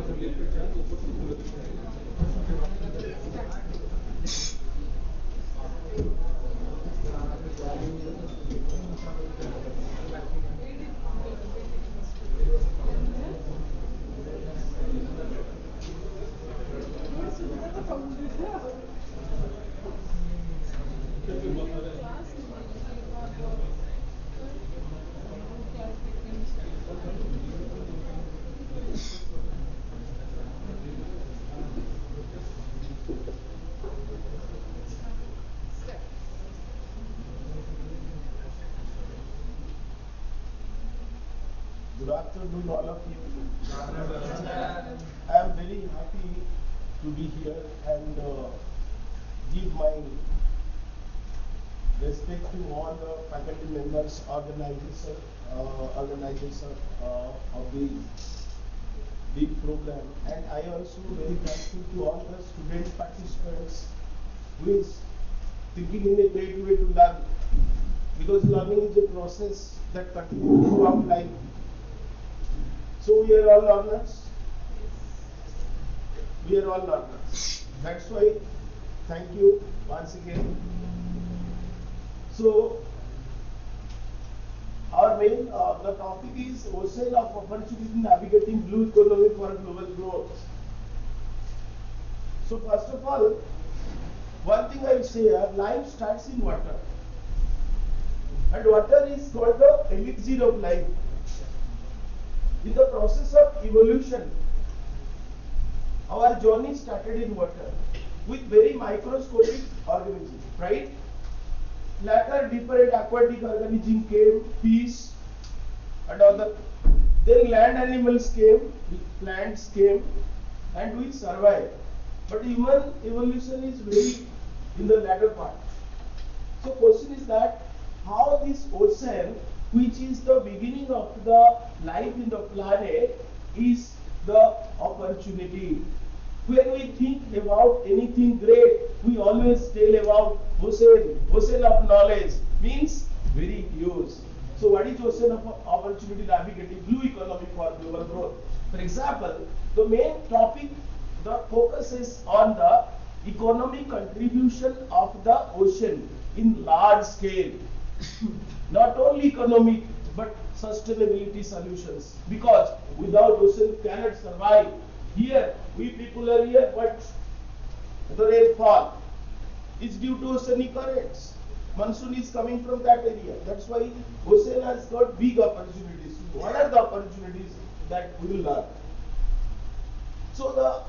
Good afternoon, all of you. I am very happy to be here and give my respect to all the faculty members, organizers of the big program, and I also very thankful to all the student participants who is thinking in a great way to learn, because learning is a process that continues throughout life. So we are all learners. We are all learners. That's why thank you once again. So our main the topic is ocean of opportunity navigating blue economy for global growth. So first of all, one thing I will say here, life starts in water, and water is called the elixir of life. In the process of evolution, our journey started in water with very microscopic organisms, right? Later, different aquatic organisms came, fish and other. Then land animals came, plants came, and we survived. But human evolution is very in the latter part. So, question is that how this ocean, which is the beginning of the life in the planet, is the opportunity. When we think about anything great, we always tell about ocean of knowledge, means very huge. So what is ocean of opportunity navigating blue economy for global growth? For example, the main topic, the focus is on the economic contribution of the ocean in large scale. Not only economic but sustainability solutions, because without ocean cannot survive. Here we people are here, but the rainfall is due to oceanic currents. Monsoon is coming from that area. That's why ocean has got big opportunities. What are the opportunities that we will learn? So the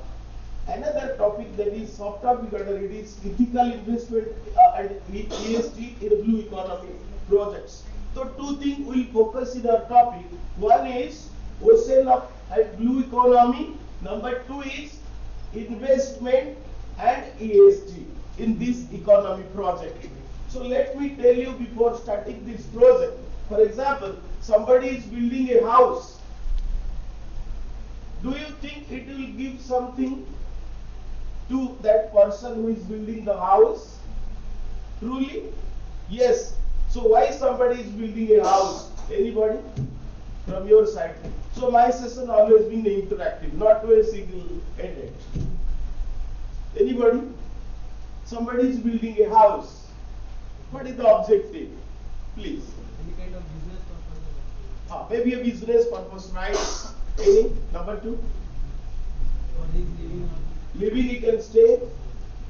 another topic that is soft topic under it is ethical investment and ESG in blue economy projects. So two things will focus in our topic. One is ocean of and blue economy. Number two is investment and ESG in this economy project. So let me tell you before starting this project. For example, somebody is building a house. Do you think it will give something to that person who is building the house? Truly? Yes. So why somebody is building a house? Anybody? From your side. So my session always been interactive, not very single-ended. Anybody? Somebody is building a house. What is the objective? Please. Any kind of business purpose. Maybe a business purpose, right? Any? Number two? For his living. Living he can stay.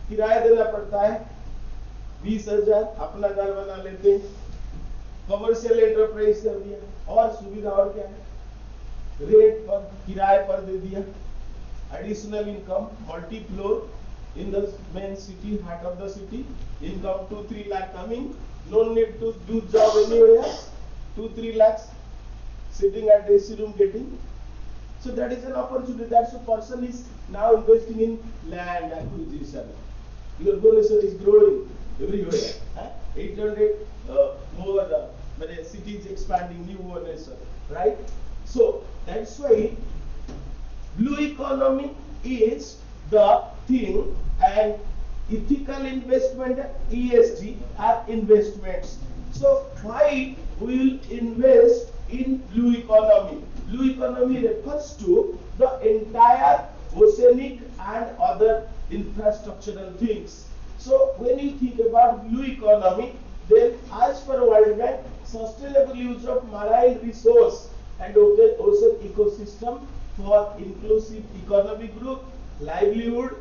किराया देना पड़ता है 20,000, अपना घर बना लेते हैं, commercial enterprise कर दिया, और सुविधा और क्या है, रेट पर किराए पर दे दिया, additional income, multi floor in the main city, heart of the city, income 2-3 lakh coming, no need to do job anywhere, 2-3 lakhs sitting at AC room getting. So that is an opportunity. That's a person is now investing in land acquisition. Your Bhubaneswar is growing everywhere. 800 more cities expanding, new Bhubaneswar, right? So that's why blue economy is the thing, and ethical investment, ESG, are investments. So why we will invest in blue economy? Blue economy refers to the entire infrastructural things. So when you think about blue economy, then as per World Bank, sustainable use of marine resource and ocean ecosystem for inclusive economic growth, livelihood,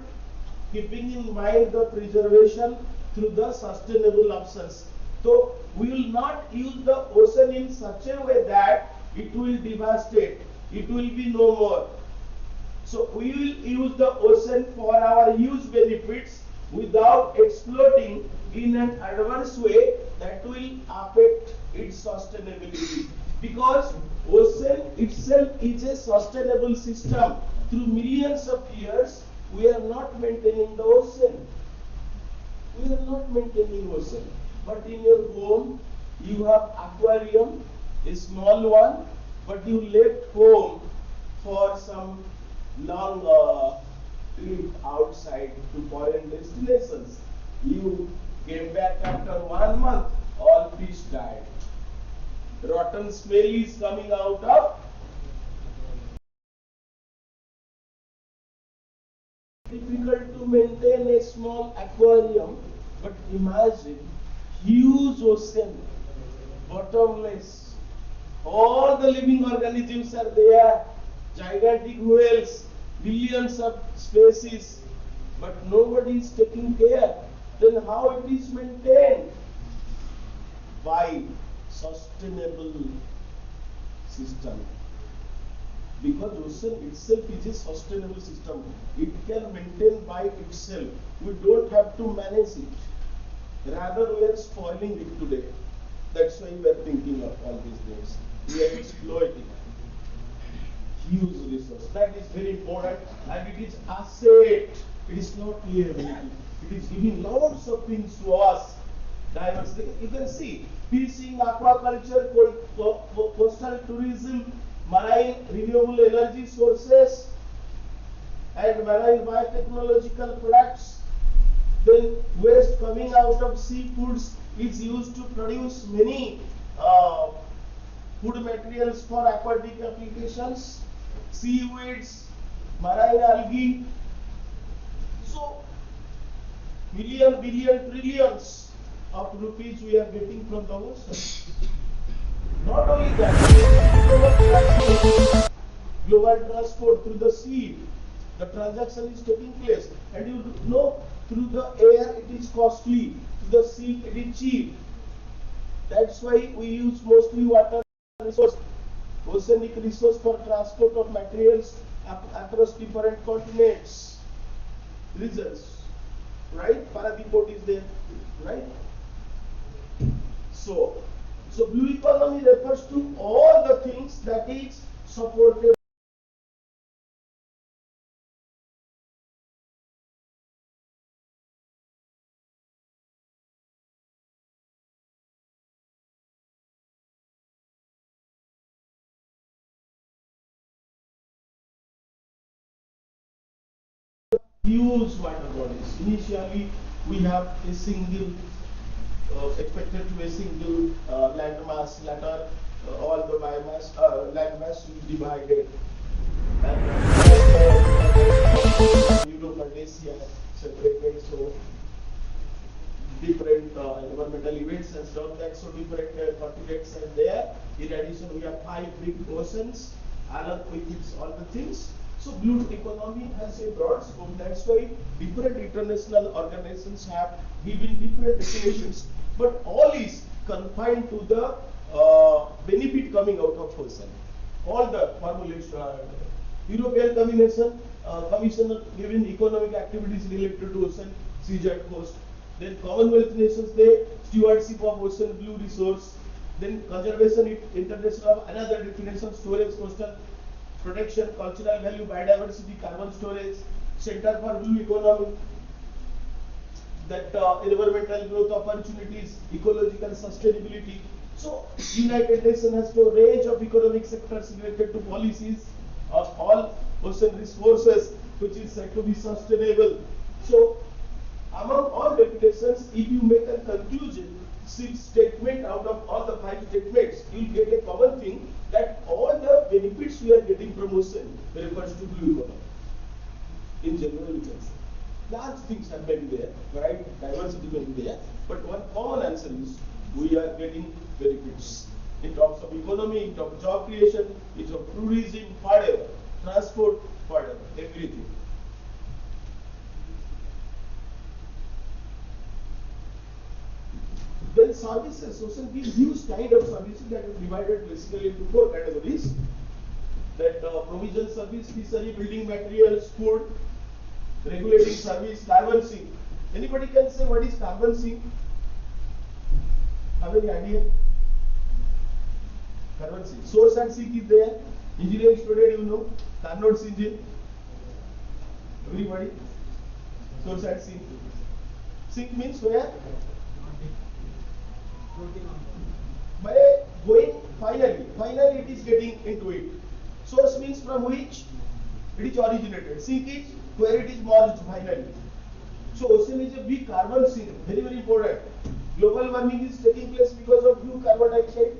keeping in mind the preservation through the sustainable options. So we will not use the ocean in such a way that it will devastate, it will be no more. So we will use the ocean for our use benefits without exploiting in an adverse way that will affect its sustainability. Because ocean itself is a sustainable system. Through millions of years, we are not maintaining the ocean. We are not maintaining ocean. But in your home, you have aquarium, a small one, but you left home for some long trip outside to foreign destinations. You came back after 1 month, all fish died. Rotten smell is coming out of. Difficult to maintain a small aquarium, but imagine huge ocean, bottomless. All the living organisms are there, gigantic whales, billions of species, but nobody is taking care. Then how it is maintained? By sustainable system. Because ocean itself is a sustainable system. It can maintain by itself. We don't have to manage it. Rather, we are spoiling it today. That's why we are thinking of all these things. We are exploiting huge resource. That is very important, and it is asset. It is not liability. It is giving lots of things to us. Diversity. You can see fishing, aquaculture, coastal tourism, marine renewable energy sources, and marine biotechnological products. Then waste coming out of seafoods is used to produce many food materials for aquatic applications, seaweeds, marine algae. So, million, billion, trillions of rupees we are getting from the ocean. Not only that, global transport through the sea, the transaction is taking place, and you know through the air it is costly, through the sea it is cheap. That's why we use mostly water resource, oceanic resource for transport of materials across different continents, regions, right? Paradip port is there, right? So blue economy refers to all the things that is supported. Huge water bodies. Initially, we have a single, expected to be a single land mass. Later, all the biomass, land mass will be divided. And Europe and Asia separated. So different environmental events and stuff that so different continents are there. In addition, we have 5 big oceans along with its all the things. So blue economy has a broad scope. That's why different international organizations have given different definitions, but all is confined to the benefit coming out of ocean. All the formulation, European Commission given economic activities related to ocean, seaside coast. Then Commonwealth nations, they stewardship of ocean blue resource. Then conservation international, another definition, storage, coastal protection, cultural value, biodiversity, carbon storage, center for blue economy, that environmental growth opportunities, ecological sustainability. So United Nations has a range of economic sectors related to policies of all ocean resources, which is said to be sustainable. So among all definitions, if you make a conclusion, 6 statement out of all the 5 statements, you will get a common thing that all the benefits we are getting from ocean refers to blue economy. In general, you can say. large things are maybe there, right? Diversity may be there, but one common answer is we are getting benefits in terms of economy, in terms of job creation, in terms of tourism, whatever, transport, whatever, everything. Then services, ocean gives huge kind of services that are divided basically into four categories. That provision service, fishery, building materials, food, regulating service, carbon sink. Anybody can say what is carbon sink? Have any idea? Carbon sink. Source and sink is there. Engineering student, you know. Carnot's engine. Everybody. Source and sink. Sink means where? By going finally it is getting into it. Source means from which it is originated. Sink is where it is merged finally. So ocean is a big carbon sink, very very important. Global warming is taking place because of new carbon dioxide.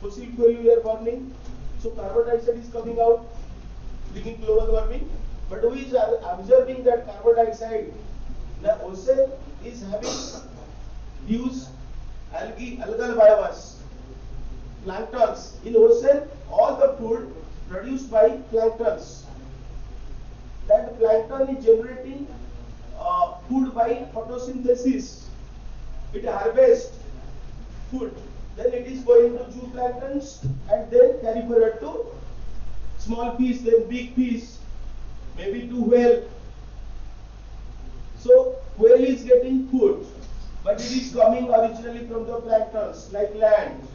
Fossil fuel we are burning, so carbon dioxide is coming out, leading global warming. But who is observing that carbon dioxide? The ocean is having huge algal biomass, planktons. In ocean, all the food produced by planktons. That plankton is generating food by photosynthesis. It harvests food. Then it is going to zooplanktons and then carry forward to small fish, then big fish, maybe to whale. So whale is getting food, but it is coming originally from the planktons like land.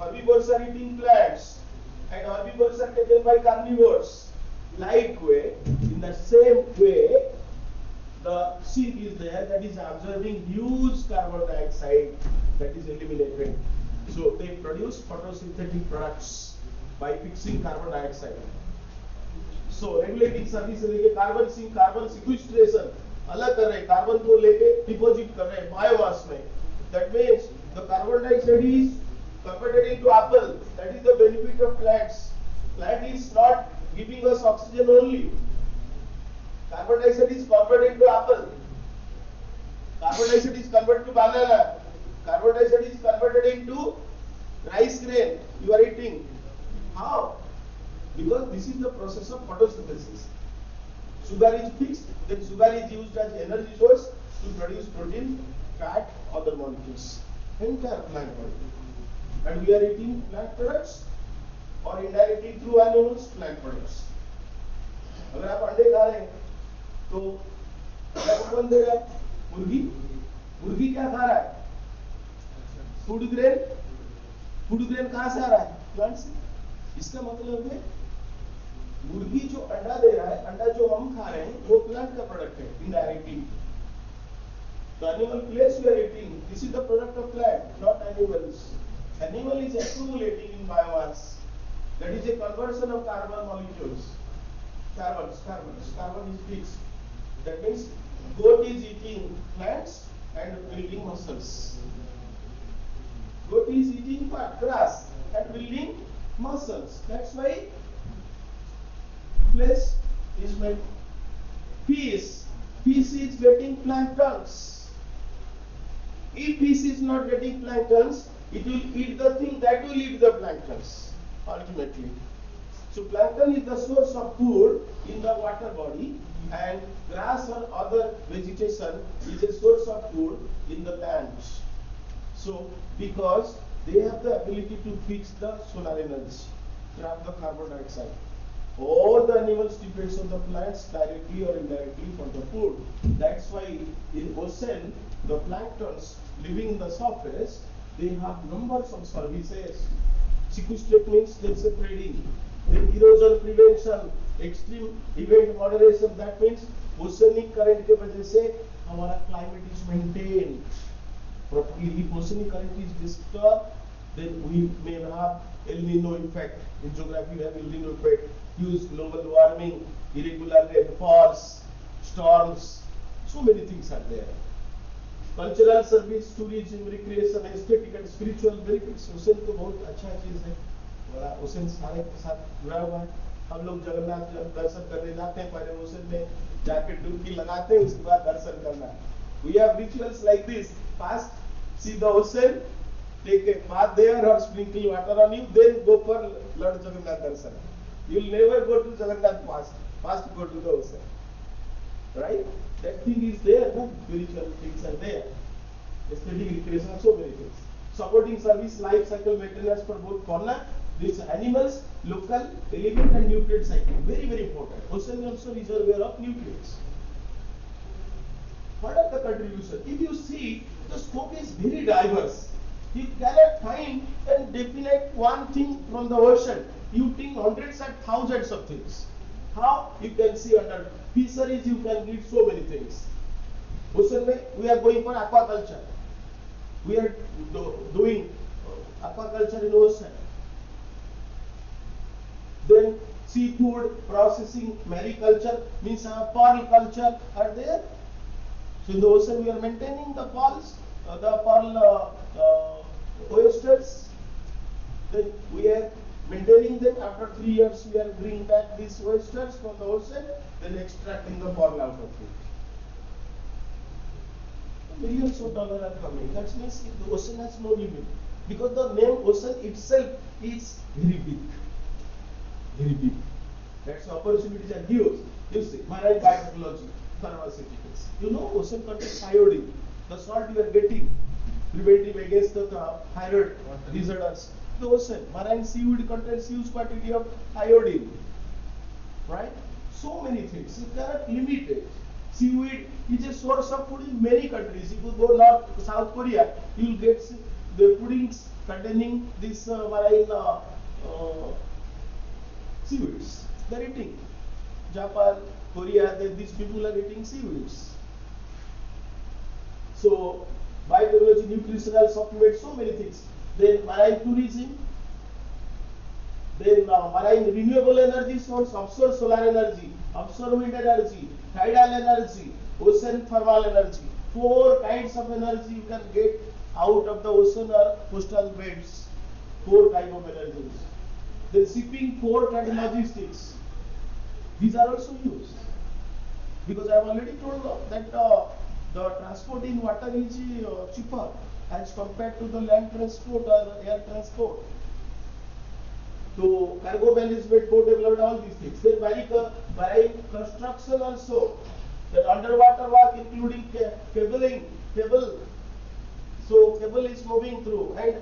Herbivores are eating plants and herbivores are taken by carnivores. Like way, in the same way, the sink is there that is absorbing huge carbon dioxide that is eliminated. So they produce photosynthetic products by fixing carbon dioxide. So regulating service लेके carbon sink, carbon sequestration अलग कर रहे हैं, carbon को लेके deposit कर रहे हैं बायोमास में. That means the carbon dioxide is converted into apple. That is the benefit of plants. Plant is not giving us oxygen only. Carbon dioxide is converted into apple. Carbon dioxide is converted to banana. Carbon dioxide is converted into rice grain you are eating. How? Because this is the process of photosynthesis. Sugar is fixed, then sugar is used as energy source to produce protein, fat, other molecules. Entire plant body. And we are eating plant products or indirectly through animals plant products. अगर आप अंडे खा रहे हैं तो क्या कौन दे रहा है? मुर्गी. मुर्गी क्या खा रहा है? फूड ग्रेन कहाँ से आ रहा है? प्लांट से. इसका मतलब है मुर्गी जो अंडा दे रहा है, अंडा जो हम खा रहे हैं वो प्लांट का प्रोडक्ट है indirectly. The animal place we are eating, this is the product of plant, not animals. Animal is accumulating in biomass. That is a conversion of carbon molecules. Carbon is fixed. That means goat is eating plants and building muscles. Goat is eating grass and building muscles. That's why flesh is made. Fish is getting planktons. If fish is not getting planktons, it will eat the thing that will eat the planktons ultimately. So plankton is the source of food in the water body, and grass or other vegetation is a source of food in the plants. So because they have the ability to fix the solar energy, trap the carbon dioxide. All the animals depends on the plants directly or indirectly for the food. That's why in ocean, the planktons living in the surface, they have numbers of services. Sequestrate means let's say trading. Then erosion prevention, extreme event moderation. That means oceanic current के वजह से हमारा climate is maintained. If oceanic current is disturbed, then we may have El Nino effect. In geography, we have El Nino effect. Huge global warming, irregular rainfalls, storms. So many things are there. Cultural service, tourism, recreation, aesthetic and spiritual benefits. Ocean तो बहुत अच्छा चीज है. बड़ा ocean सारे के साथ जुड़ा हुआ है. हम लोग जगन्नाथ दर्शन करने जाते हैं, पहले ओशन में जाके डुबकी लगाते हैं, उसके बाद दर्शन करना है. We have rituals like this. First, see the ocean, take a bath there or sprinkle water on you, then go for Lord Jagannath darshan. You'll never go to Jagannath fast. First go to the ocean. Right? That thing is there, no? Spiritual things are there. Aesthetic recreation, so many things. Supporting service, life cycle maintenance for both fauna, these animals, local, element and nutrient cycle. Very, very important. Ocean is also reservoir of nutrients. What are the contributions? If you see, the scope is very diverse. You cannot find and definite one thing from the ocean. You think hundreds and thousands of things. How? You can see under fisheries, you can read so many things. Ocean mein, we are going for aquaculture. We are doing aquaculture in ocean. Then seafood processing, mariculture means pearl culture are there. So in the ocean we are maintaining the pearls, the pearl oysters. Then we are maintaining them. After 3 years we are bringing back these oysters from the ocean, then extracting the pearl out of it. Millions of dollars are coming. That means the ocean has no limit. Because the name ocean itself is very big. Very big. That's opportunities are huge. You see, marine biotechnology, pharmaceuticals. You know, ocean contains iodine. The salt you are getting, preventive against the thyroid disorders. The ocean, marine seaweed contains huge quantity of iodine. Right? So many things. You cannot limit it. Seaweed is a source of food in many countries. If you go North, South Korea, you will get the puddings containing this marine seaweeds. They are eating. Japan, Korea, these people are eating seaweeds. So, biotechnology, nutritional supplements, so many things. Then marine tourism. Then marine renewable energy source, offshore solar energy, offshore wind energy, tidal energy, ocean thermal energy. 4 kinds of energy you can get out of the ocean or coastal beds. 4 type of energies. Then shipping, port and logistics. These are also used. Because I have already told that the transport in water is cheaper as compared to the land transport or air transport. So cargo management, port development, all these things. Then marine construction also. Then underwater work including cabling, cable. So cable is moving through, and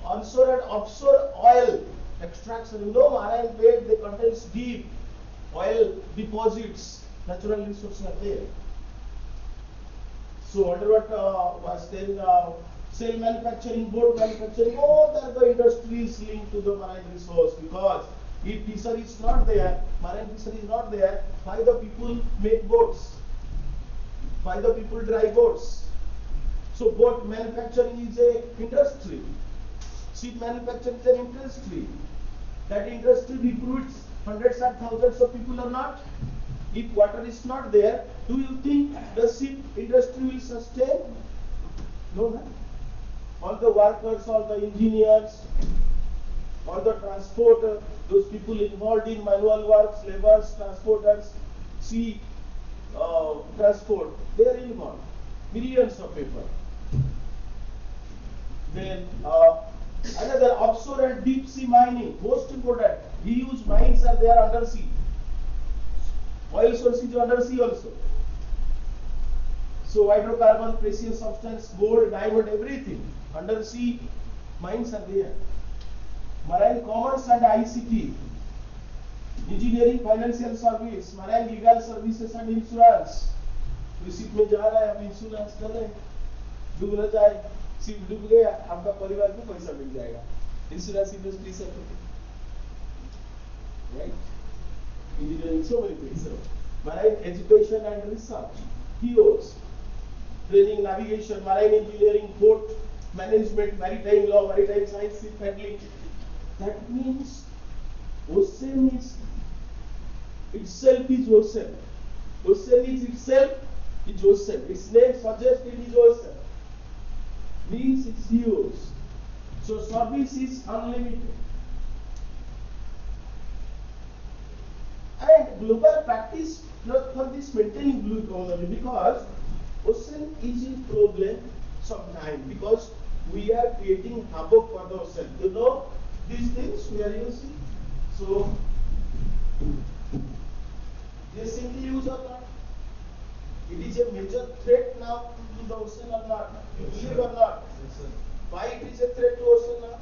onshore and offshore oil extraction. You know, marine bed they contains deep oil deposits, natural resources are there. So underwater was then sail manufacturing, boat manufacturing, all the industries linked to the marine resource, because if fishery is not there, marine fishery is not there, why the people make boats? Why the people drive boats? So boat manufacturing is a industry. Ship manufacturing is an industry. That industry recruits hundreds and thousands of people or not? If water is not there, do you think the ship industry will sustain? No, no. All the workers, all the engineers, all the transport, those people involved in manual works, laborers, transporters, sea transport, they are involved. Millions of people. Then another offshore and deep sea mining, most important. Huge mines are there under sea. Oil sources under sea also. So hydrocarbon, precious substance, gold, diamond, everything. Under sea mines are there. Marine commerce and ICT. Engineering, financial service, marine legal services and insurance. तो ship में जा रहा है, आप insurance कर रहे हैं, डूब न जाए, शिप डूब गया, आपका परिवार को पैसा मिल जाएगा. इंश्योरेंस इंडस्ट्री से right? Engineering, so many things. Marine education and research, TOs, training, navigation, marine engineering, port management, maritime law, maritime science, ship handling. That means ocean is itself is ocean. Ocean is itself is ocean. Its name suggests it is ocean. Means it's huge. So service is unlimited. global practice for this maintaining blue economy, because ocean is in problem sometime, because we are creating havoc for the ocean. You know these things we are using. So they simply use or not? It is a major threat now to the ocean or not? You believe or not? Yes, sir. Why it is a threat to ocean now?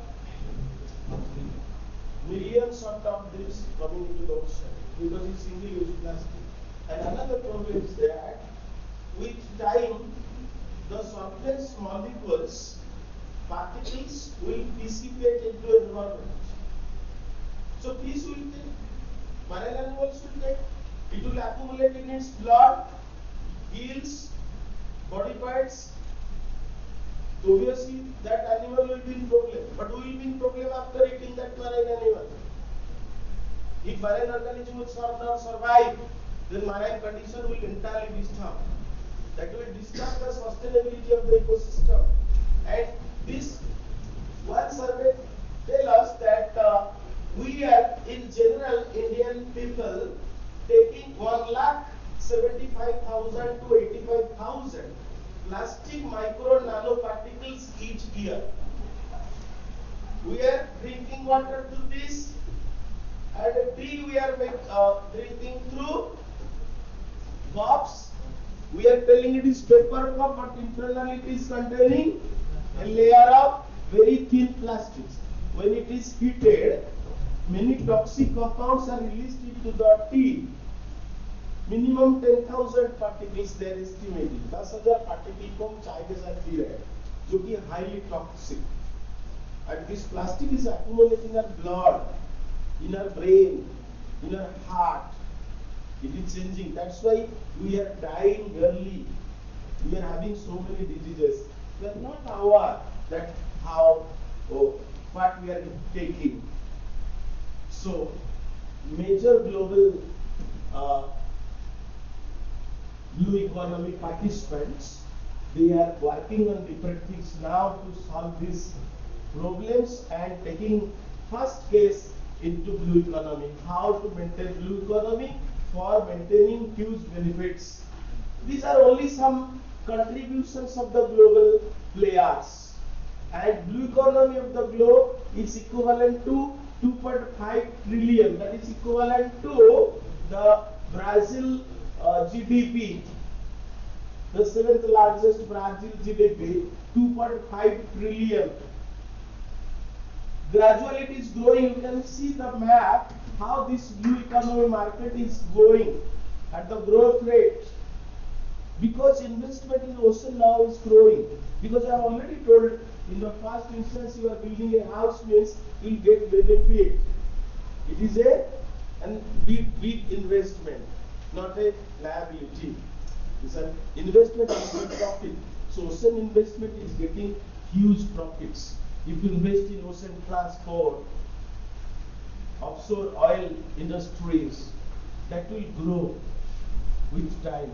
Millions of debris coming into the ocean because it's single-use plastic. And another problem is that with time, the surface molecules, particles will dissipate into environment. So fish will take, marine animals will take, it will accumulate in its blood, gills, body parts. Obviously, that animal will be in problem, but we will be in problem after eating that marine animal. If marine organism will not survive, then marine condition will entirely disturb. That will disturb the sustainability of the ecosystem. And this one survey tell us that we are in general Indian people taking 1,75,000 to 85,000 plastic micro nanoparticles each year. We are drinking water through this, and tea we are drinking through cups. We are telling it is paper cup, but internally it is containing a layer of very thin plastics. When it is heated, many toxic compounds are released into the tea. Minimum 10,000 particles they are estimating. 10,000 particles from चाय के साथ P रहे हैं, जो कि highly toxic. And this plastic is accumulating in our blood, in our brain, in our heart. It is changing. That's why we are dying early. We are having so many diseases. We are not aware that how what we are taking. So major global blue economy participants, they are working on different things now to solve these problems and taking first case into blue economy, how to maintain blue economy for maintaining huge benefits. These are only some contributions of the global players, and blue economy of the globe is equivalent to 2.5 trillion, that is equivalent to the Brazil GDP, the 7th largest Brazil GDP, 2.5 trillion. Gradually it is growing. You can see the map how this blue economy market is going at the growth rate, because investment in ocean now is growing. Because I have already told, in the first instance you are building a house means you will get benefit. It is a big investment, not a liability. It's an investment and profit. So ocean investment is getting huge profits. If you invest in ocean transport, offshore oil industries, that will grow with time.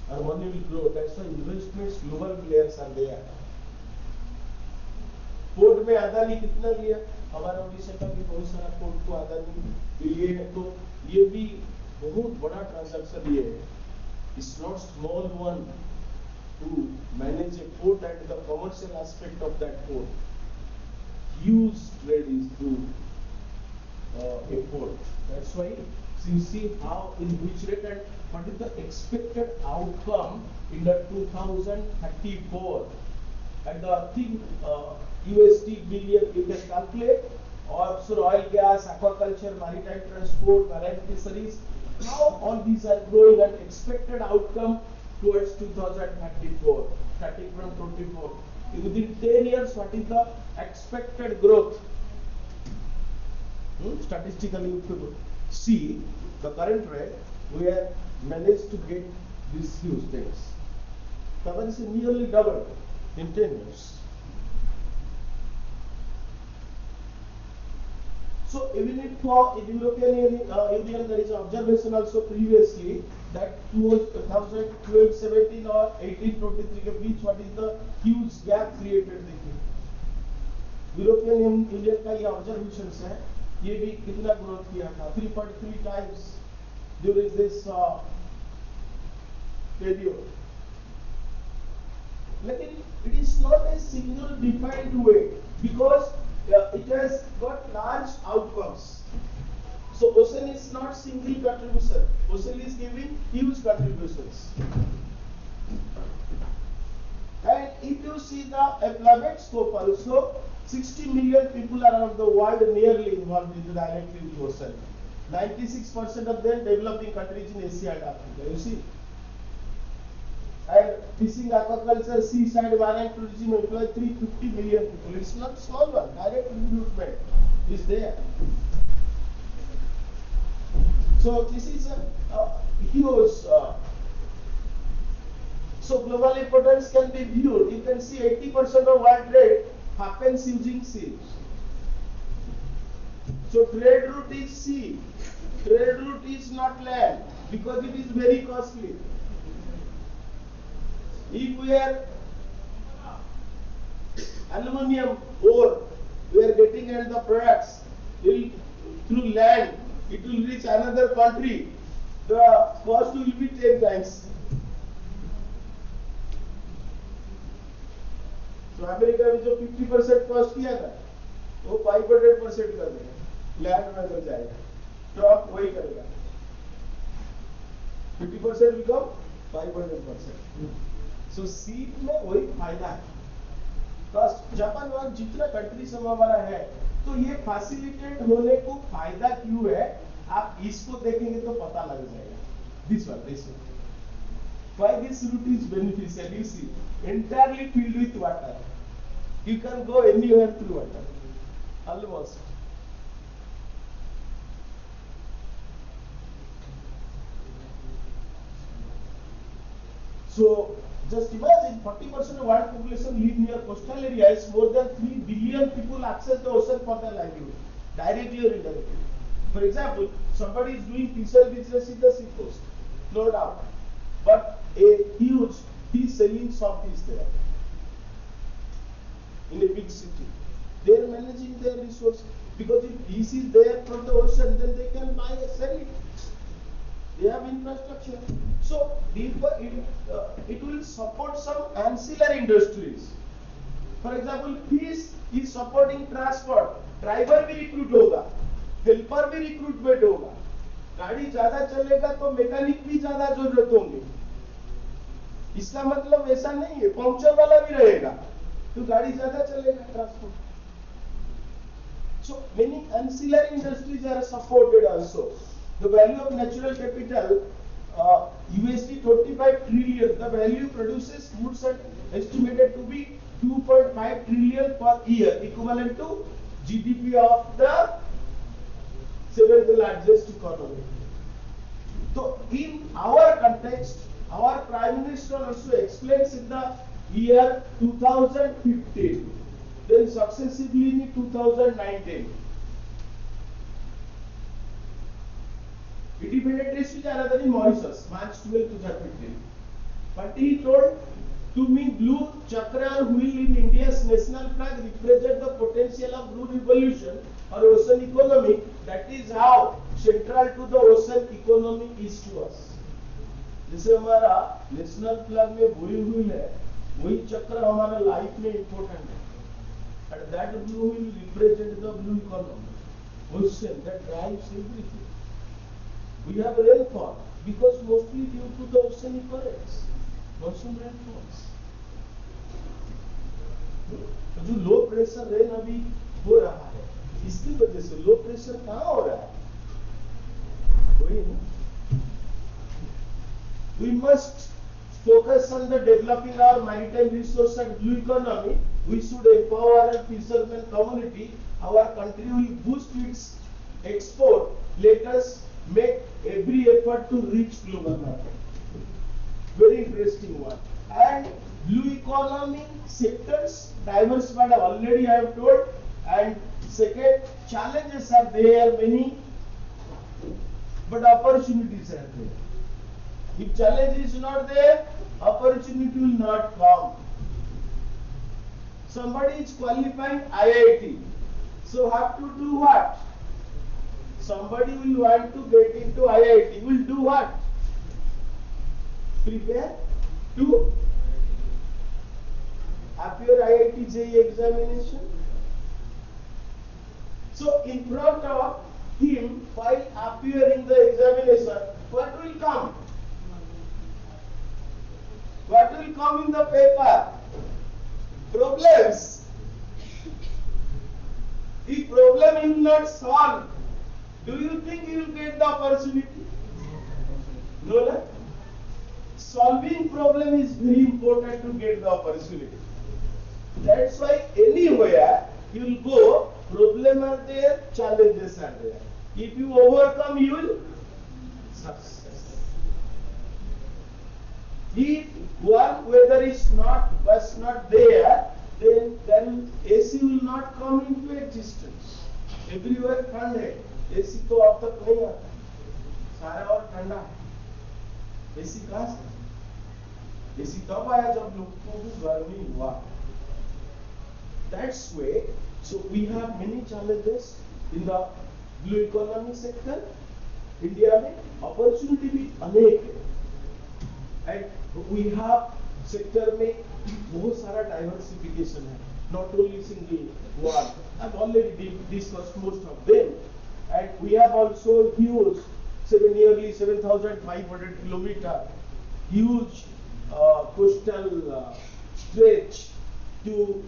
Our money will grow. That's why investments, global players are there. Port में अदानी कितना लिया? हमारा उड़ीसा का भी बहुत सारा port को अदानी लिए है, तो ये भी बहुत बड़ा ट्रांजैक्शन ये है. It's not small one to manage a port and the commercial aspect of that port. Huge trade is through a port. That's why you see how in which rate and what is the expected outcome in the 2034. And the thing USD billion you can calculate, offshore oil, gas, aquaculture, maritime transport, marine fisheries, how all these are growing and expected outcome towards 2034, starting from 24. Within 10 years, what is the expected growth? Statistically, if you see the current rate, we have managed to get these huge things. That is nearly double in 10 years. So even if for European Union there is observation also previously that 2012-17 or 18-23 के बीच what is the huge gap created देखिए. European Union का ये observations है, ये भी कितना growth किया था, 3.3 times during this period. Lekin it is not a single defined way because it has got large outcomes. So ocean is not single contribution. Ocean is giving huge contributions. And if you see the employment scope also, 60 million people around the world nearly involved in directly in the ocean. 96% of them developing countries in Asia and Africa. You see. And fishing, aquaculture, seaside marine tourism employ 350 million people. It's not small one. Direct recruitment is there. So this is a huge. So global importance can be viewed. You can see 80% of world trade happens using sea. So trade route is sea. Trade route is not land because it is very costly. If we are aluminium ore, we are getting at the products through land, it will reach another country. The cost will be 10 times. So America में जो 50% cost किया था वो 500% कर देगा, land में अगर जाएगा ट्रक वही करेगा, 50% बिकम 500%. सो सीट में वही फायदा है. कॉस्ट जापान वाला जितना कंट्री सब हमारा है तो ये फैसिलिटेट होने को फायदा क्यों है, आप इसको देखेंगे तो पता लग जाएगा. This one why this route is beneficial, you see, entirely filled with water. You can go anywhere through water, almost. So, just imagine 40% of world population live near coastal areas, more than 3 billion people access the ocean for their livelihood, directly or indirectly. For example, somebody is doing fishery business in the sea coast, no doubt, but a huge fish selling shop is there in a big city. They are managing their resources because if fish is there from the ocean, then they can buy and sell it. They have infrastructure. So it will support some ancillary industries. For example, fish is supporting transport. Driver भी recruit होगा, helper भी recruitment होगा. गाड़ी ज्यादा चलेगा तो mechanic भी ज्यादा जरूरत होंगे. इसका मतलब ऐसा नहीं है, पंक्चर वाला भी रहेगा तो गाड़ी ज्यादा चलेगा transport. So many ancillary industries are supported also. The value of natural capital, USD 25 trillion. The value produces goods are estimated to be 2.5 trillion per year, equivalent to GDP of the 7th largest economy. So in our context, our Prime Minister also explains in the year 2015, then successively in 2019. Independent race to another in Mauritius, March 12, 2015. But he told, to me, blue chakra wheel in India's national flag represent the potential of blue revolution or ocean economy. That is how central to the ocean economy is to us. जैसे हमारा national flag में blue wheel है, वही चक्र हमारा life में important है. And that blue will represent the blue economy, ocean that drives everything. We have rainfall because mostly due to the oceanic currents, monsoon rainfalls. तो जो लो प्रेशर रेन अभी हो रहा है, इसकी वजह से लो प्रेशर कहाँ हो रहा है? वही ना. We must focus on the developing our maritime resource and blue economy. We should empower our fishermen community. Our country will boost its export. Let us make every effort to reach global market. Very interesting one. And blue economy sectors diversified already I have told. And second, challenges are there many, but opportunities are there. If challenge is not there, opportunity will not come. Somebody is qualifying IIT, so have to do what? somebody will want to get into IIT, will do what? Prepare to appear IIT JEE examination. So in front of him, while appearing the examination, what will come? What will come in the paper? Problems. If problem is not solved, do you think you will get the opportunity? No, no. Solving problem is very important to get the opportunity. That's why anywhere you will go, problem are there, challenges are there. If you overcome, you will success. If one weather is was not there, then AC will not come into existence. Everywhere ठंड है, AC तो अब तक नहीं आता, सारा और ठंडा है। AC कहाँ से? AC तब आया जब लोगों को गर्मी हुआ। That's way. So we have many challenges in the blue economy sector. India में opportunity भी अनेक है, and we have sector में बहुत सारा diversification है, not only single one. I've already discussed most of them, and we have also huge, nearly 7,500 kilometer, huge coastal stretch to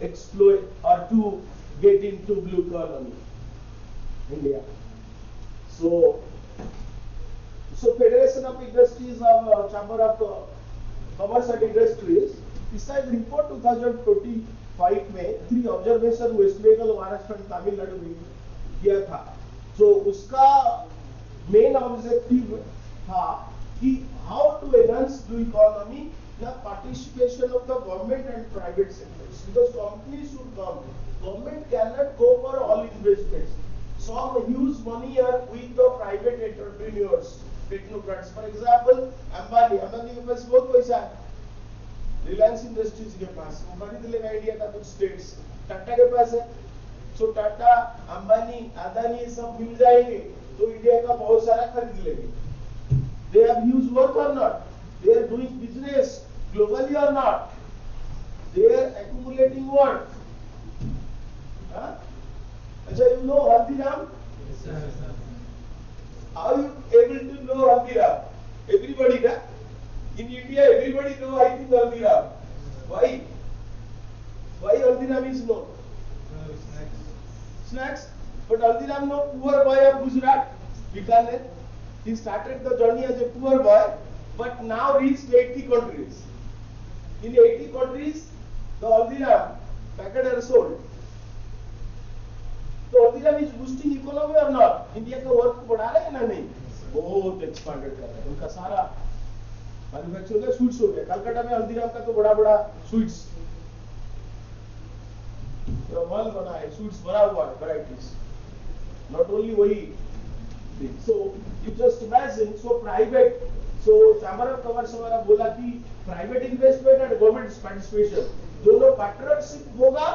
exploit or to get into blue economy, India. So Federation of Industries of Chamber of Commerce and Industries, इसका एक report 2025 में 3 observation waste Bengal, Maharashtra और तमिलनाडु में किया था। तो उसका main objective था कि how to enhance blue economy, the participation of the government and private sectors, because companies should come. Government cannot go for all investments. Some huge money are with the private entrepreneurs, technocrats. For example, Ambani के पास बहुत पैसा है, Reliance Industries के पास, वो खरीद लेगा India का कुछ स्टेट्स, टाटा के पास है, so टाटा, अंबानी, अदानी सब मिल जाएंगे तो इंडिया का बहुत सारा खरीद लेंगे. They have huge worth or not? They are doing business globally or not? They are accumulating what? Huh? Achha, you know Haldiram? Yes, sir. How you able to know Haldiram? Everybody, na? In India, everybody know I think Haldiram. Why? Why Haldiram is known? Snacks. But Haldiram no poor boy of Gujarat, Bikaner. He started the journey as a poor boy, but now reached 80 countries. In 80 countries, the Haldiram packet are sold. So Haldiram is boosting economy or not? India का work बढ़ा रहे हैं ना नहीं? बहुत expanded कर रहे हैं. उनका सारा manufacturing का sweets हो गया. कलकत्ता में हल्दीराम का तो बड़ा sweets मॉल बना है, sweets भरा हुआ है, varieties. Not only वही. So you just imagine, so private, so Chamber of Commerce हमारा बोला कि private investment and government participation दोनों partnership होगा,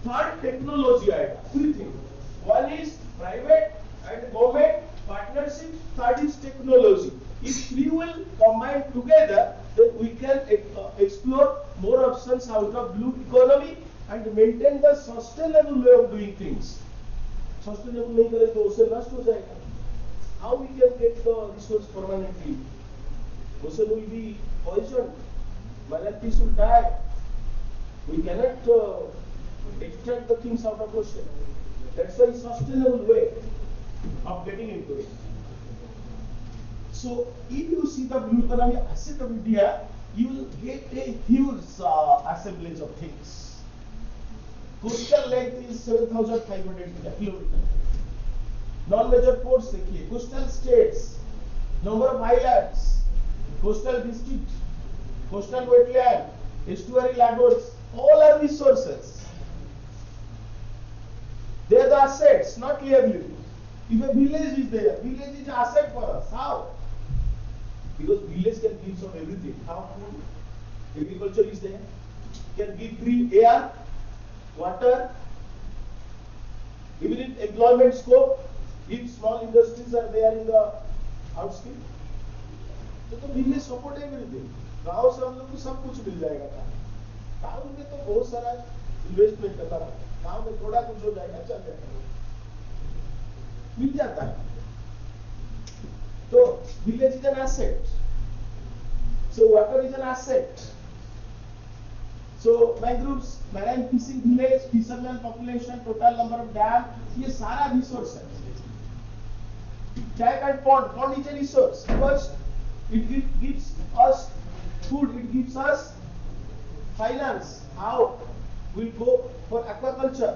third technology आएगा, three things. One is private and government partnership, third is technology. If three will combine together, then we can explore more options out of blue economy and maintain the sustainable way of doing things. Sustainable नहीं करें तो उसे नष्ट हो जाएगा. How we can get the resource permanently? Ocean will be poisoned. Marine fish will die. We cannot extract the things out of ocean. That's why sustainable way of getting into it. So if you see the blue economy asset of India, you will get a huge assemblage of things. Coastal length is 7,500 kilometers. Non-major ports देखिए, coastal states, number of islands, coastal district, coastal wetland, estuary lagos, all are resources. They are the assets, not liability. If a village is there, village is asset for us. How? Because village can give some everything. How? Agriculture is there, can give free air, water, even in employment scope, If small industries are there in the outskirts, तो village support everything. गांव से हम लोग को सब कुछ मिल जाएगा था. टाउन में तो बहुत सारा इन्वेस्टमेंट करना है. गांव में थोड़ा कुछ हो जाएगा, चल जाएगा, मिल जाता है. तो village is an asset. So water is an asset. So mangroves, marine fishing village, fisherman population, total number of dam, ये सारा resource है. Tank and pond is a resource because it gives us food, it gives us finance. How we go for aquaculture?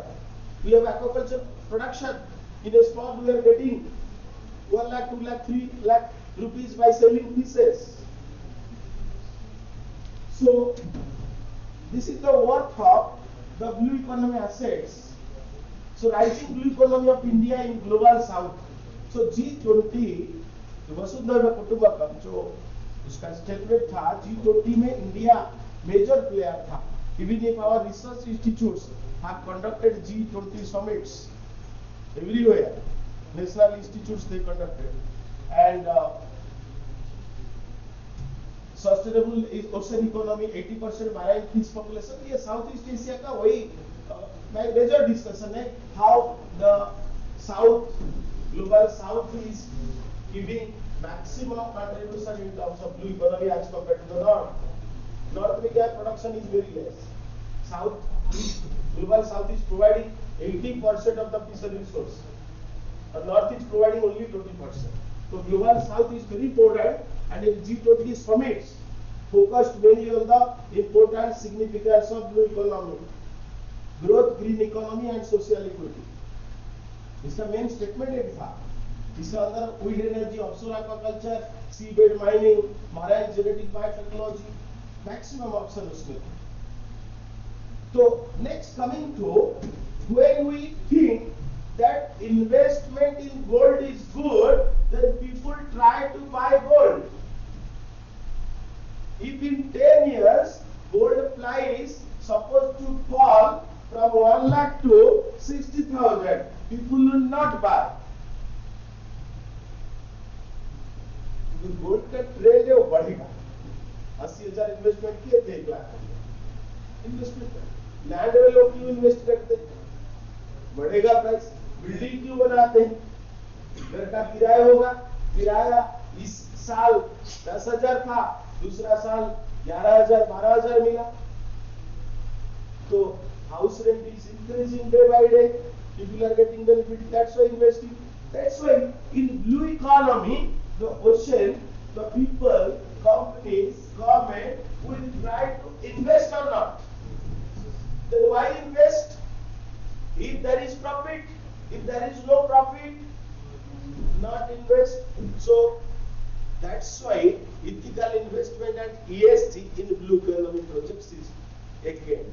We have aquaculture production. In a spot we are getting 1 lakh, 2 lakh, 3 lakh rupees by selling fishes. So this is the worth of the blue economy assets. So rising blue economy of India in global south. So G20 Vasundhara कुटुंबकम जो उसका statement था, G20 में India major player था. Even if our research institutes have conducted G20 summits everywhere, national institutes they conducted, and sustainable ocean economy, 80% marine fish population, ये south east Asia का वही major discussion है. How the south, global south is giving maximum contribution in terms of blue economy as compared to the north. North में क्या production is very less. South, global south is providing 80% of the fishery resource और north is providing only 20%. So global south is very important, and in G20 summits focused mainly on the important significance of blue economy, growth, green economy and social equity. इसका main statement ये था. इसके अंदर wind energy, offshore aquaculture, seabed mining, marine genetic biotechnology, maximum option उसमें था. So next coming to, when we think that investment in gold is good, then people try to buy gold. If in 10 years gold price supposed to fall from 1 lakh to 60,000, people will not buy. Gold का trend है वो बढ़ेगा. 80,000 investment किए थे 1 lakh investment. Land में लोग क्यों invest करते हैं? बढ़ेगा प्राइस. बिल्डिंग क्यों बनाते हैं? घर का किराया होगा. किराया इस साल 10,000 था, दूसरा साल 11,000, 12,000 मिला. तो house rent is increasing day by day. People are getting benefit. That's why investing. That's why in blue economy, the ocean, the people, companies, government will try to invest or not. Then why invest? If there is profit, if there is no profit, not invest. So that's why ethical investment and ESG in blue economy projects is again.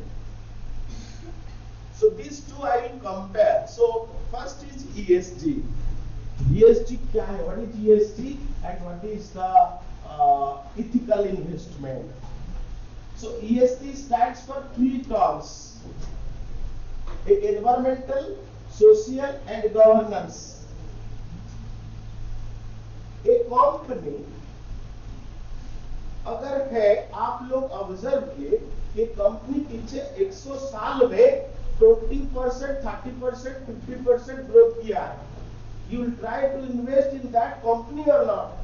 So these two I will compare. So first is ESG. ESG क्या है? What is ESG and what is the ethical investment? So ESG stands for 3 terms: environmental, social and governance. एक company अगर है, आप लोग observe किए कि company पिछले 100 साल में 20%, 30%, 50% ग्रोथ किया है. You will try to invest in that company or not?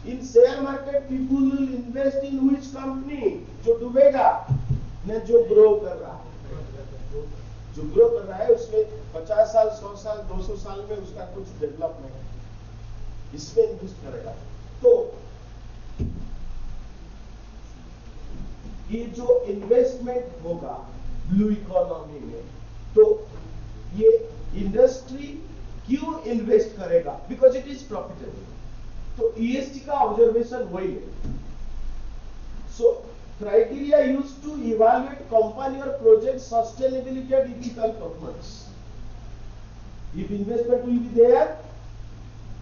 In share market, people will invest in which company? जो डूबेगा न जो ग्रो कर रहा है. जो ग्रो कर रहा है उसमें 50 साल, 100 साल, 200 साल में उसका कुछ डेवलपमेंट है, इसमें इन्वेस्ट करेगा. तो ये जो इन्वेस्टमेंट होगा ब्लू इकोनॉमी में, तो ये इंडस्ट्री क्यों इन्वेस्ट करेगा? Because it is profitable. तो ईएसटी का ऑब्जर्वेशन वही है. सो criteria used to evaluate company or project sustainability and ethical performance. If investment will be there,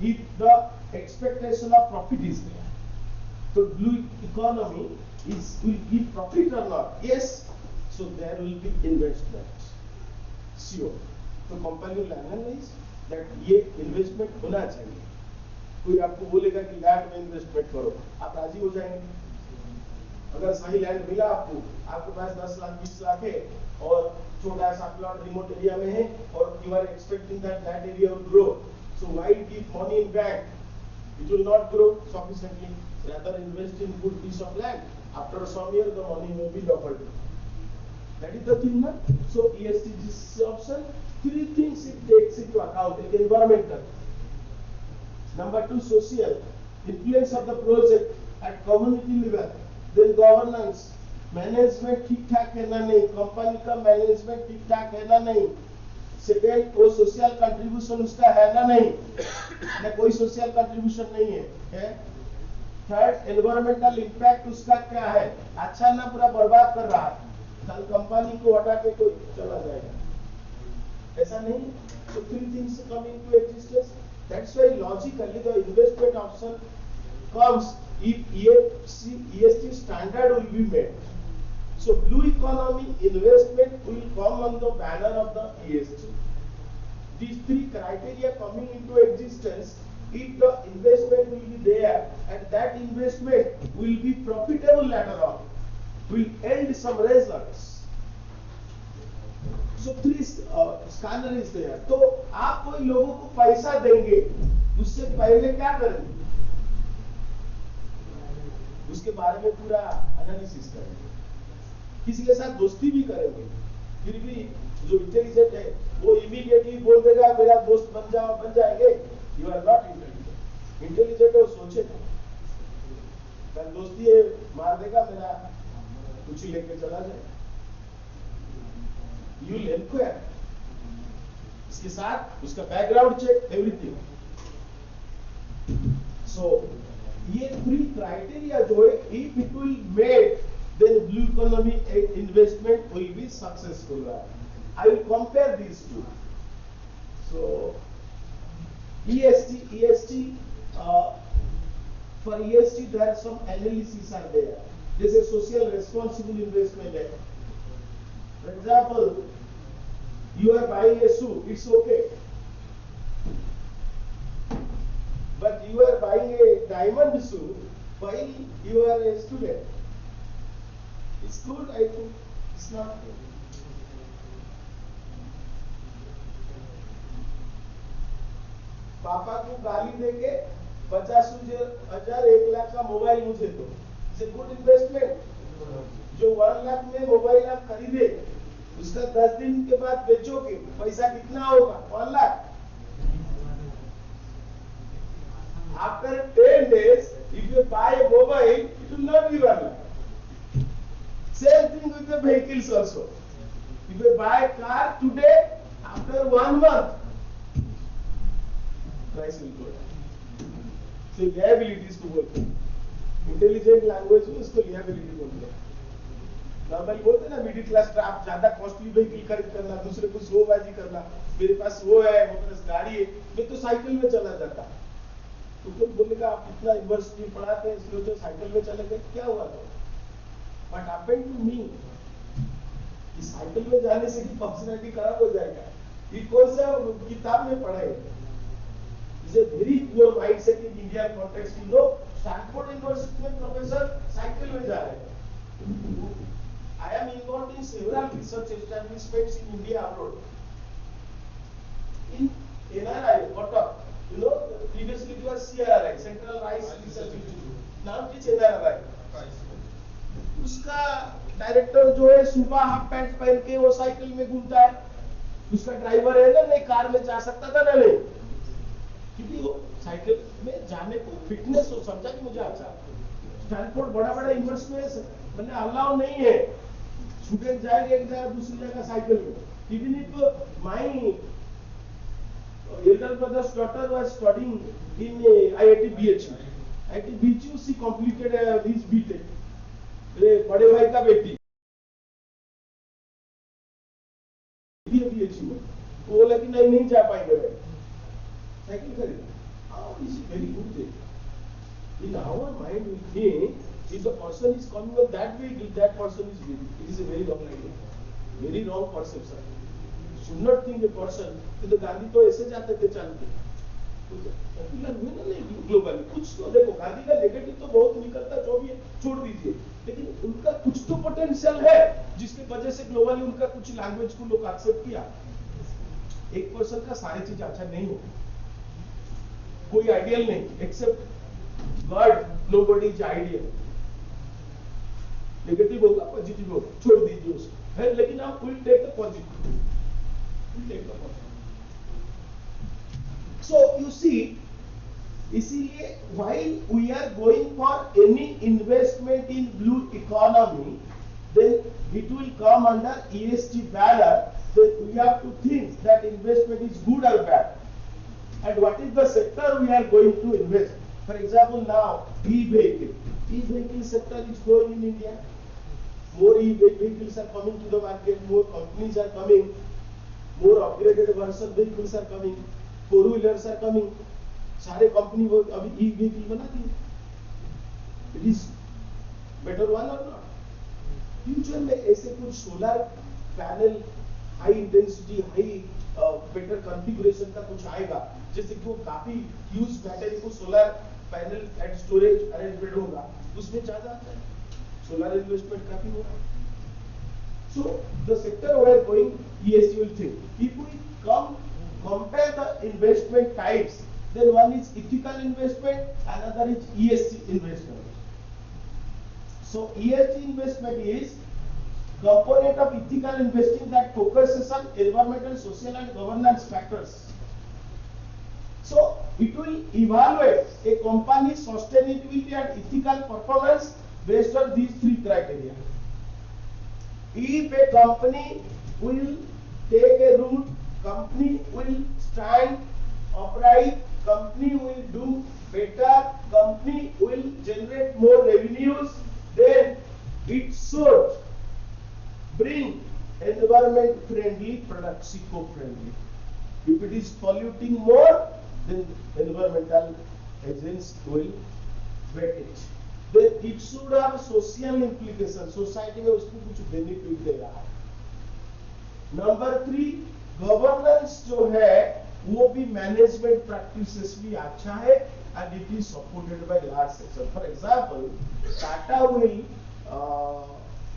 if the expectation of profit is there, so blue economy will give profit or not? Yes. So there will be investment. Sure. So company will analyze that ये investment होना चाहिए। कोई आपको बोलेगा कि land में investment करो, आप राजी हो जाएंगे? अगर सही लैंड मिला आपको, आपके पास 10 लाख 20 लाख है और छोटा सा प्लॉट रिमोट एरिया में है और you are expecting that that area will grow, so why keep money in bank? It will not grow sufficiently. Rather invest in good piece of land. After some year, the money will be doubled. That is the thing, na? So ESG this option, 3 things it takes into account. Like environmental. Number 2, social. Influence of the project at community level. Then governance. Management ठीक ठाक है ना नहीं, company का management ठीक ठाक है ना नहीं। सेकेंड, वो सोशल कंट्रीब्यूशन उसका है ना नहीं, ना कोई सोशल कंट्रीब्यूशन नहीं है। थर्ड, एनवायरमेंटल इम्पैक्ट उसका क्या है, अच्छा ना पूरा बर्बाद कर रहा है, कल कंपनी को हटा के कोई चला जाएगा, ऐसा नहीं। So 3 things come into existence. That's why logically the investment option comes if ESG standard will be met. So blue economy investment will come on the banner of the ESG. These 3 criteria coming into existence, if the investment will be there and that investment will be profitable later on, will yield some results. So 3 scanner is there. तो आप कोई लोगों को पैसा देंगे, उससे पहले क्या करेंगे? उसके बारे में पूरा एनालिसिस करेंगे, किसी के साथ दोस्ती भी करेंगे, फिर भी जो इंटेलिजेंट है वो इमीडिएटली बोल देगा मेरा दोस्त बन जाओ, बन जाएंगे। You are not intelligent. Intelligent वो सोचे तो दोस्ती है, मार देगा, मेरा कुछ ही लेके चला जाए। यू इंक्वायर इसके साथ, उसका बैकग्राउंड चेक, एवरीथिंग। सो ये 3 क्राइटेरिया जो है, if it will made, then blue economy investment will be successful. I will compare these two. So ESG, for ESG there are some analyses are there. This is social responsible investment. For example, you are buying a shoe, it's okay. But you are buying a diamond shoe while you are a student. It's good, I think. It's not good. पापा को गाली देके 50,000 1 लाख का mobile मुझे दो, it's a good investment. जो 1 लाख में mobile आप खरीदे, उसका 10 दिन के बाद बेचोगे, पैसा कितना होगा? 1 lakh. After 10 days, if you buy a mobile, it will not be 1 lakh. Same thing with the vehicles also. If you buy a car today, after 1 month, price will go down. So liabilities को बोलते हैं, intelligent language में उसको liability बोलते हैं। Normally बोलते हैं ना मिडिल क्लास आप ज्यादा कॉस्टली व्हीकल खरीद करना, दूसरे को शोबाजी करना, मेरे पास वो है, मेरे पास गाड़ी है, मैं तो साइकिल में चला जाता। तो तुम बोलेगा आप इतना यूनिवर्सिटी पढ़ाते हैं, इसलिए तो साइकिल में चले गए, क्या हुआ था? What happened to me? इस साइकिल में जाने से की पर्सनैलिटी खराब हो जाएगा, ये कौन सा किताब में पढ़ा है? Is a very poor mindset in India context. You know Stanford university में प्रोफेसर साइकिल में जा रहे हैं। I am involve in several research establishments in India abroad. In NRI Cuttack, you know, previously it was CRI, Central Rice Research Institute, नाम की NRI. उसका director जो है सुबह हाफ पैंट पहन के वो साइकिल में घूमता है, उसका ड्राइवर है ना, नहीं कार में जा सकता था ना, नहीं, क्योंकि वो साइकिल में जाने को फिटनेस हो, समझा कि मुझे अच्छा। स्टैनफोर्ड बड़ा बड़ा यूनिवर्सिटी में मैंने अलाउ नहीं है, स्टूडेंट जाएंगे एक जगह दूसरी जगह साइकिल में। Even if my elder brother's daughter was studying in IIT BHU. IIT BHU she completed his B.Tech. बड़े भाई का बेटी BHU में, वो बोला कि नहीं जा पाएंगे भाई, साइकिल खरीद। How is it very good thing? In our mind we think if the person is coming on that way, that person is weak. It is a very wrong idea, very wrong perception. should not think a person कि तो गांधी तो ऐसे जाते थे चल के popular हुए ना नहीं ग्लोबली कुछ तो देखो गांधी का नेगेटिव तो बहुत निकलता जो भी है छोड़ दीजिए लेकिन उनका कुछ तो पोटेंशियल है जिसकी वजह से ग्लोबली उनका कुछ लैंग्वेज को लोग एक्सेप्ट किया 1% का सारी चीज अच्छा नहीं हो कोई आइडियल नहीं except god nobody is ideal negative होगा पॉजिटिव होगा छोड़ दीजिए उसको है लेकिन आप will take the positive will take the positive so you see इसीलिए while we are going for any investment in blue economy then it will come under ESG banner then we have to think that investment is good or bad and what is the sector we are going to invest for example now e-vehicle sector is growing in India more e-vehicles are coming to the market more companies are coming more upgraded version vehicles are coming four wheelers are coming सारे company वो अभी e vehicle बना दिए it is better one और not future में ऐसे कुछ solar panel high intensity high better configuration का कुछ आएगा जैसे कि वो काफी ह्यूज बैटरी को solar panel and storage arrangement होगा उसमें ज्यादा आता है सोलर इन्वेस्टमेंट काफी होगा so the sector we are going ESG will think if we compare the investment types then one is ethical investment, another is ESG investment. So ESG investment is component of ethical investing that focuses on environmental, social and governance factors. So it will evaluate a company's sustainability and ethical performance based on these three criteria. If a company will take a route, company will stand upright, company will do better, company will generate more revenues, then it should bring environment friendly products, eco friendly. If it is polluting more, then environmental agents will vet it. Then it should have social implications, society में उसको कुछ benefit दे रहा है. Number 3, governance जो है वो भी management practices भी अच्छा है and it is supported by large sector for example Tata will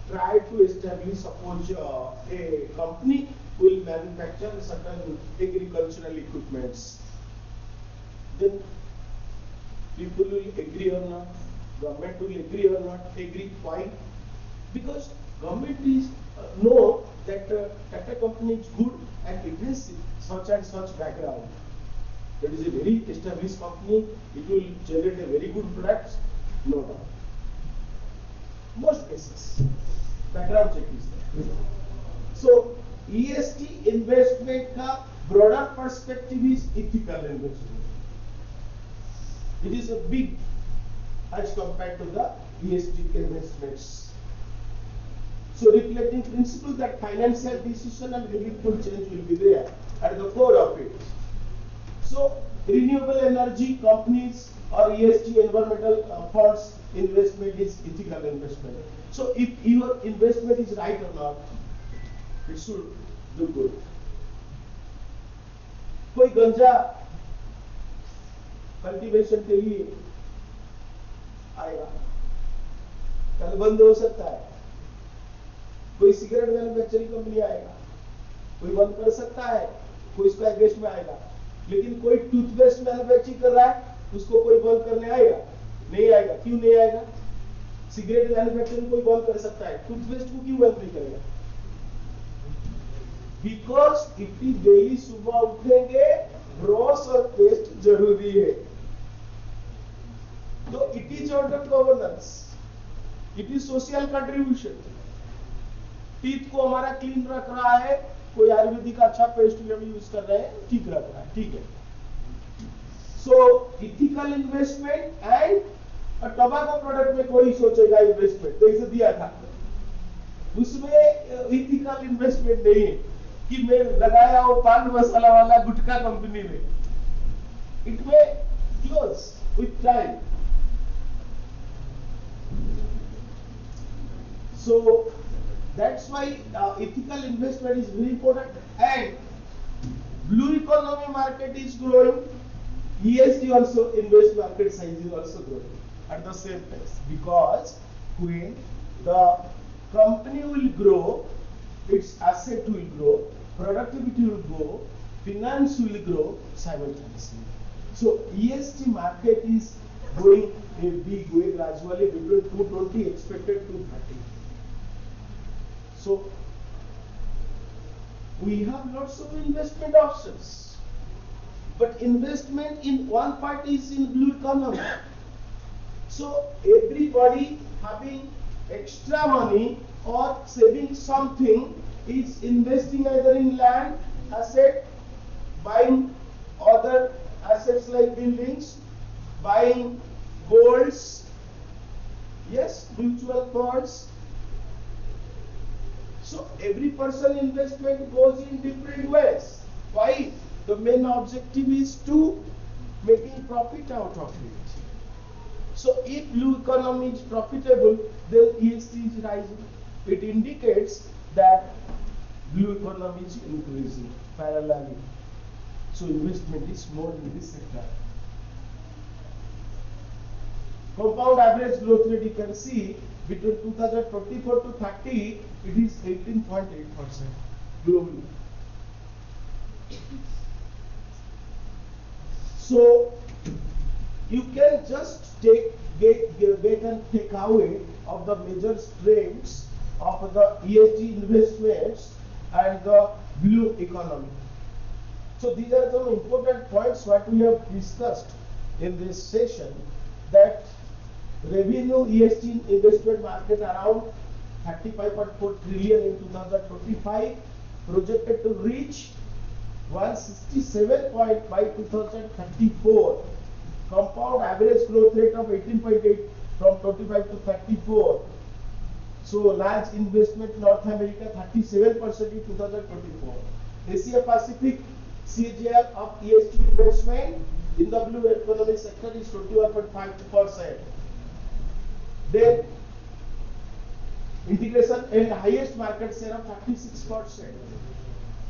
try to establish suppose a company will manufacture certain agricultural equipments then people will agree or not government will agree or not agree why because government is know that Tata company is good and it has such and such background. That is a very established company. It will generate a very good products, no doubt. Most cases, background check is there. So ESG investment का broader perspective is ethical investment. It is a big as compared to the ESG investments. So reflecting principle that financial decision and meaningful change will be there at the core of it. So renewable energy companies or ESG environmental funds investment is ethical investment. So if your investment is right or not, it should do good. कोई गंजा cultivation के लिए आएगा कल बंद हो सकता है कोई सिगरेट मैन्युफैक्चरिंग कंपनी आएगा कोई बंद कर सकता है कोई इसका अगेंस्ट में आएगा लेकिन कोई टूथपेस्ट मैन्युफैक्चरिंग कर रहा है उसको कोई बंद करने आएगा नहीं आएगा क्यों नहीं आएगा सिगरेट मैन्युफैक्चरिंग कोई बंद कर सकता है टूथपेस्ट को क्यों बंद नहीं करेगा बिकॉज इतनी डेली सुबह उठेंगे ब्रश और पेस्ट जरूरी है तो it is under governance it is social contribution teeth को हमारा क्लीन रख रहा है कोई आयुर्वेदिक अच्छा पेस्ट यूज कर रहे हैं ठीक रख रहा है ठीक है so ethical investment and tobacco product में कोई सोचेगा इन्वेस्टमेंट तो इसे दिया था उसमें इथिकल इन्वेस्टमेंट नहीं है कि मैं लगाया वो पान मसाला वाला गुटखा कंपनी में इट में close with time so That's why ethical investment is very important. And blue economy market is growing. ESG also invest market size is also growing at the same pace, because when the company will grow, its asset will grow, productivity will grow, finance will grow simultaneously. So ESG market is going a big way gradually between 220 expected to 30. So we have lots of investment options, but investment in one part is in blue economy. So everybody having extra money or saving something is investing either in land asset, buying other assets like buildings, buying golds, yes, mutual funds. So every person investment goes in different ways. Why? The main objective is to making profit out of it. So if blue economy is profitable, then ESG is rising. It indicates that blue economy is increasing parallelly. So investment is more in this sector. Compound average growth rate you can see between 2024 to 30, it is 18.8% globally. So you can just get and take away of the major strengths of the ESG investments and the blue economy. So these are some important points what we have discussed in this session, that revenue ESG investment market around 35.4 trillion in 2025, projected to reach 167 point by 2034. Compound average growth rate of 18.8 from 25 to 34. So large investment North America 37% in 2024. Asia Pacific CAGR of ESG investment in the blue economy sector is 21.5%. Then integration and highest market share of 36%.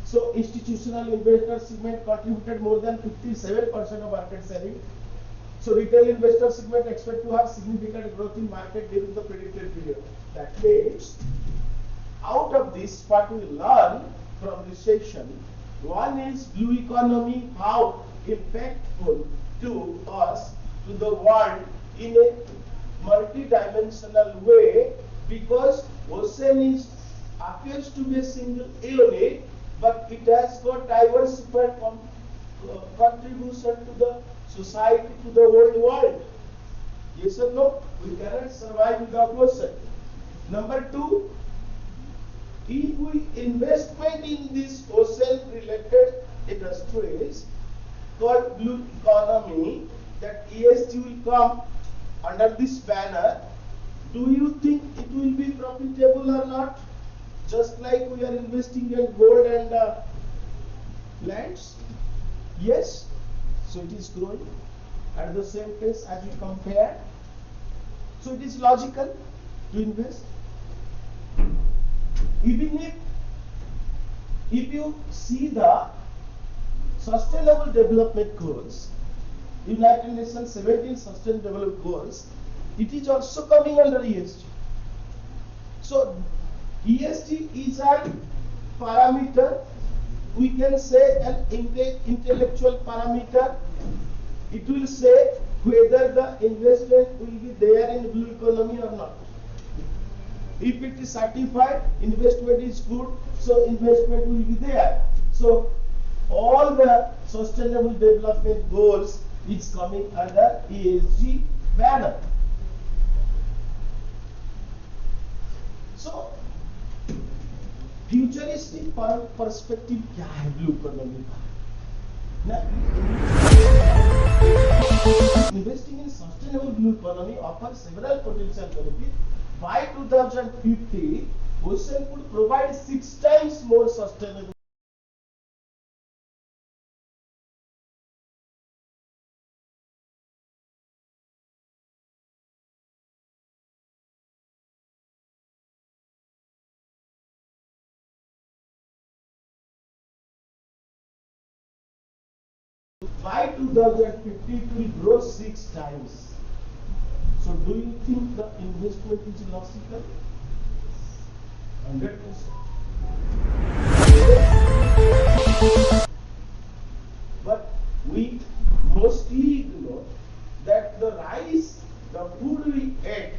So institutional investor segment contributed more than 57% of market sharing. So retail investor segment expect to have significant growth in market during the predicted period. That means out of this what we learn from this section, one is blue economy, how impactful to us, to the world in a multi-dimensional way, because ocean is appears to be a single unit, but it has got diversified contribution to the society, to the whole world. Yes or no? We cannot survive without ocean. Number two, if we investment in this ocean related industries called blue economy, that ESG will come under this banner, do you think it will be profitable or not? Just like we are investing in gold and lands? Yes. So it is growing at the same pace as we compare. So it is logical to invest. Even if you see the Sustainable Development Goals, United Nations 17 Sustainable Goals, it is also coming under ESG. So ESG is a parameter, we can say an intellectual parameter. It will say whether the investment will be there in blue economy or not. If it is certified, investment is good, so investment will be there. So all the sustainable development goals is coming under ESG banner. So futuristic perspective क्या है blue economy का? Now, investing in sustainable blue economy offers several potential benefits. By 2050, ocean could provide 6 times more sustainable By 2050 it will grow 6 times. So do you think the investment is logical? 100%. But we mostly ignore that the rice, the food we ate,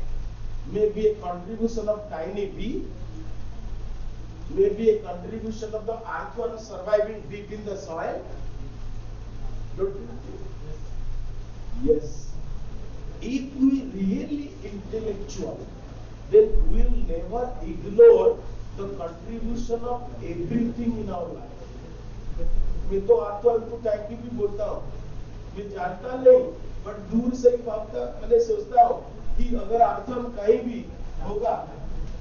may be a contribution of tiny bee, may be a contribution of the earthworm surviving deep in the soil. Don't you think? Yes. If we really intellectual, then we'll never ignore the contribution of everything in our life. मैं तो आजकल को thank you भी बोलता हूँ, मैं जानता नहीं, बट दूर से ही भावता, मैंने सोचता हूँ कि अगर आर्थम कहीं भी होगा,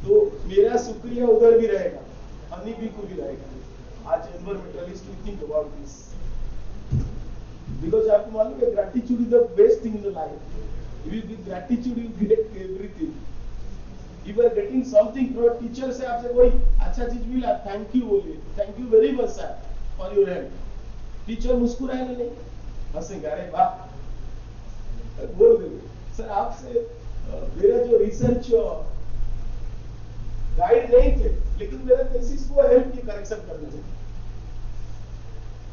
तो मेरा शुक्रिया उधर भी रहेगा, हनी भी को भी रहेगा. आज environmentalist we think about this, because आपको मालूम है gratitude is the best thing in the life. If you give gratitude, you get everything. If you are getting something from a teacher से आपसे कोई अच्छा चीज मिला, थैंक यू बोलिए, thank you very much sir for your help. Teacher मुस्कुराए ना नहीं, हंसेगा, अरे वाह, बोल देंगे सर आपसे मेरा जो रिसर्च गाइड नहीं थे, लेकिन मेरे थीसिस को हेल्प की करेक्शन करने से.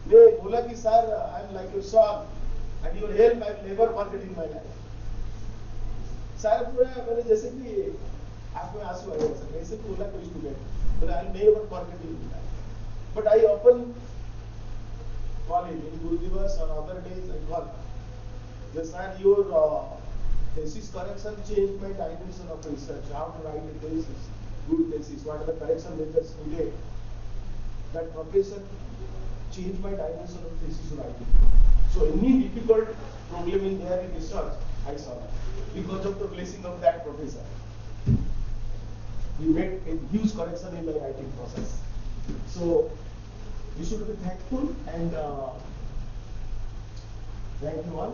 मैं बोला कि sir I am like your son and your help I will never forget in my life. Sir पूरा मैंने जैसे कि आंख में आंसू आ गए सर, ऐसे बोला कोई स्टूडेंट, बोला I will never forget in my life. But I often call him in good દિવસ or other days. I call the sir, your thesis correction changed my dimension of research, how to write a thesis, good thesis, what are the correction methods needed. That professor changed my dimension of thesis writing. So any difficult problem in there in research, I solved because of the blessing of that professor. He made a huge correction in my writing process. So we should be thankful and thank you all.